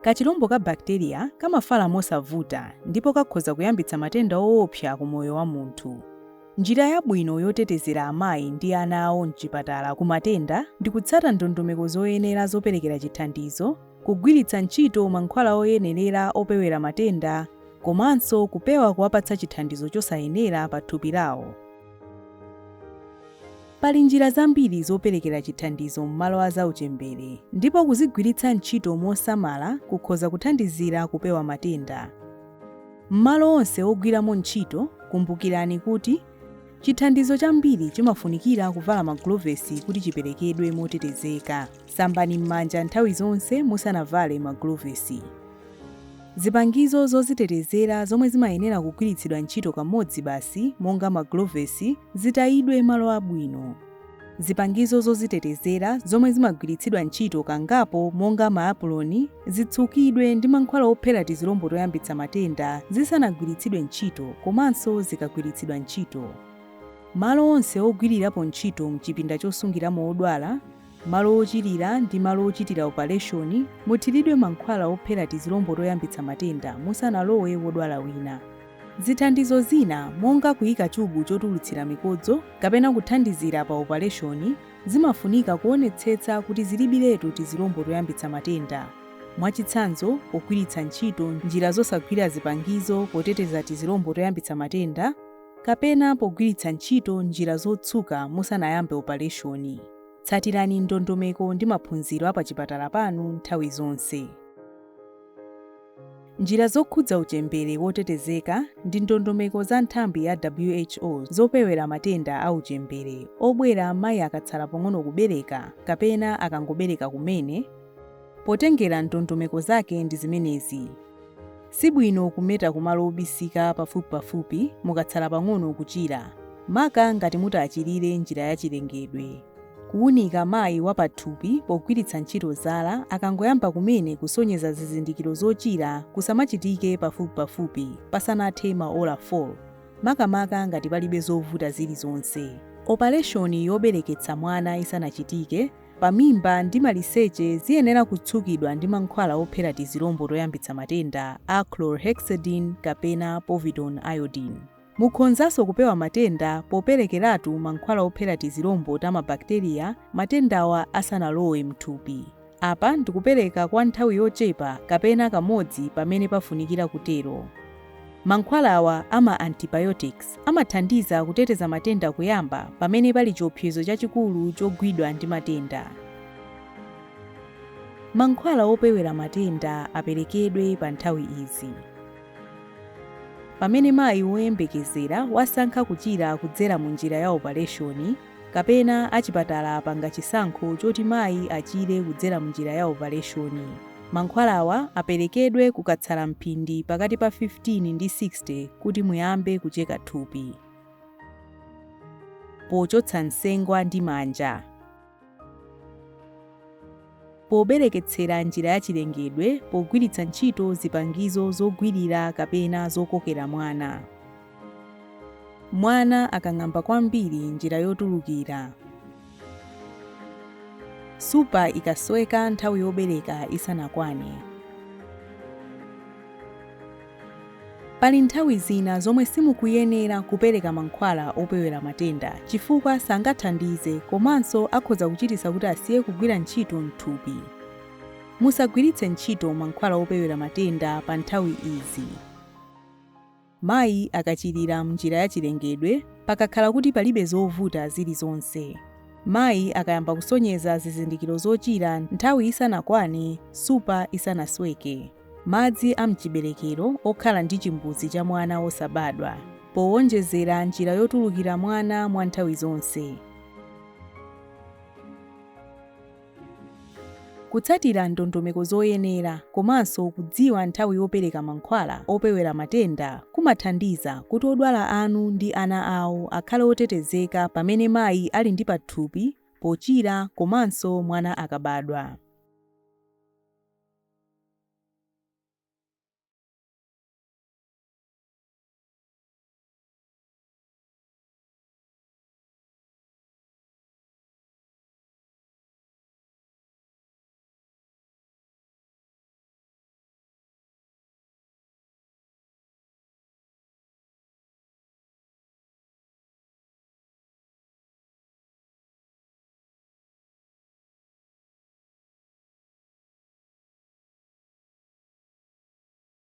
Kachilombo ka bakteria kamafala mosavuta ndipo kakhoza kuyambitsa matenda woopsa ku moyo wa munthu. Njira yabwino yotetezera amayi ndi ana awo mchipatala ku matenda ndi kutsata ndondomeko zoyenera zoperekera chithandizo, kugwiritsa ntchito mankhwala oyenerera opewera matenda, komanso kupewa kuwapatsa chithandizo chosayenera pa thupi lawo. Pali njira zambiri zoperekera chithandizo m'malo a zauchembere, ndipo kuzigwiritsa ntchito mosamala kukhoza kuthandizira kupewa matenda. M'malo onse ogwiramo ntchito, kumbukirani kuti chithandizo chambiri chimafunikira kuvala magulovesi kuti chiperekedwe motetezeka. Sambani m'manja nthawi zonse musanavale magulovesi. Zipangizo zozitetezera zomwe zimayenera kugwiritsidwa ntchito kamodzi basi monga magulovesi zitayidwe malo abwino. Zipangizo zozitetezera zomwe zimagwiritsidwa ntchito kangapo monga maapuloni zitsukidwe ndi mankhwala ophera tizilombo toyambitsa matenda zisanagwiritsidwe ntchito komanso zikagwiritsidwa ntchito. Malo onse ogwirirapo ntchito mchipinda chosungiramo odwala, malo ochirira ndi malo ochitira operation muthiridwe mankhwala ophera tizilombo toyambitsa matenda musanalowe wodwala wina. Zithandizo zina monga kuyika chubu chotulutsira mikodzo kapena kuthandizira pa operation zimafunika kuonetsetsa kuti zilibiretu tizilombo toyambitsa matenda. Mwachitsanzo, kugwiritsa ntchito njira zosagwira zipangizo poteteza tizilombo toyambitsa matenda kapena pogwiritsa ntchito njira zotsuka musanayambe operation. Tsatirani ndondomeko ndi maphunziro apachipatala panu nthawi zonse. Njira zokhudza uchembere wotetezeka ndi ndondomeko za nthambi ya WHO zopewera matenda a uchembere obwera amayi akatsala pang'ono kubereka kapena akangobereka kumene. Potengera ndondomeko zake ndi zimenezi: sibwino kumeta kumalo obisika pafupipafupi mukatsala pang'ono kuchira, maka ngati mutachirire njira ya chilengedwe. Kuwunika mayi wapathupi pogwiritsa ntchito zala akangoyamba kumene kusonyeza zizindikiro zochira kusamachitike pafupipafupi pasanathe maola 4, makamaka ngati palibe zovuta zilizonse. Operation yobereketsa mwana isanachitike, pamimba ndi maliseche ziyenera kutsukidwa ndi mankhwala ophera tizilombo toyambitsa matenda a chlorhexidine kapena povidone iodine. Mukhonzanso kupewa matenda poperekeratu mankhwala ophera tizilombo ta mabakteriya matendawa asanalowe mthupi. Apa ndikupereka kwa nthawi yochepa kapena kamodzi pamene pafunikira kutero. Mankhwalawa ama antibiotics amathandiza kuteteza matenda kuyamba pamene pali chiopsezo chachikulu chogwidwa ndi matenda. Mankhwala opewera matenda aperekedwe pa nthawi izi: pamene mayi woyembekezera wasankha kuchira kudzera mu njira ya operation kapena achipatala apanga chisankho choti mayi achire kudzera mu njira ya operation. Mankhwalawa aperekedwe kukatsala mphindi pakati pa 15 ndi 60 kuti muyambe kucheka thupi. Pochotsa nsengwa ndi manja. Pobereketsera njira ya chilengedwe pogwiritsa ntchito zipangizo zogwirira kapena zokokera mwana. Mwana akang'amba kwambiri njira yotulukira. Supa ikasweka nthawi yobereka isanakwane. Pali nthawi zina zomwe simukuyenera kupereka mankhwala opewera matenda chifukwa sangathandize komanso akhoza kuchititsa kuti asiye kugwira ntchito mthupi. Musagwiritse ntchito mankhwala opewera matenda pa nthawi izi. Mayi akachirira mnjira ya chilengedwe pakakhala kuti palibe zovuta zilizonse. Mayi akayamba kusonyeza zizindikiro zochira nthawi isanakwane, supa isanasweke. Madzi a mchiberekero okhala ndi chimbudzi cha mwana wosabadwa. Powonjezera njira yotulukira mwana mwa nthawi zonse. Kutsatira ndondomeko zoyenera komanso kudziwa nthawi yopereka mankhwala opewera matenda kumathandiza kuti odwala anu ndi ana awo akhale otetezeka pamene mayi ali ndi pathupi, pochira komanso mwana akabadwa.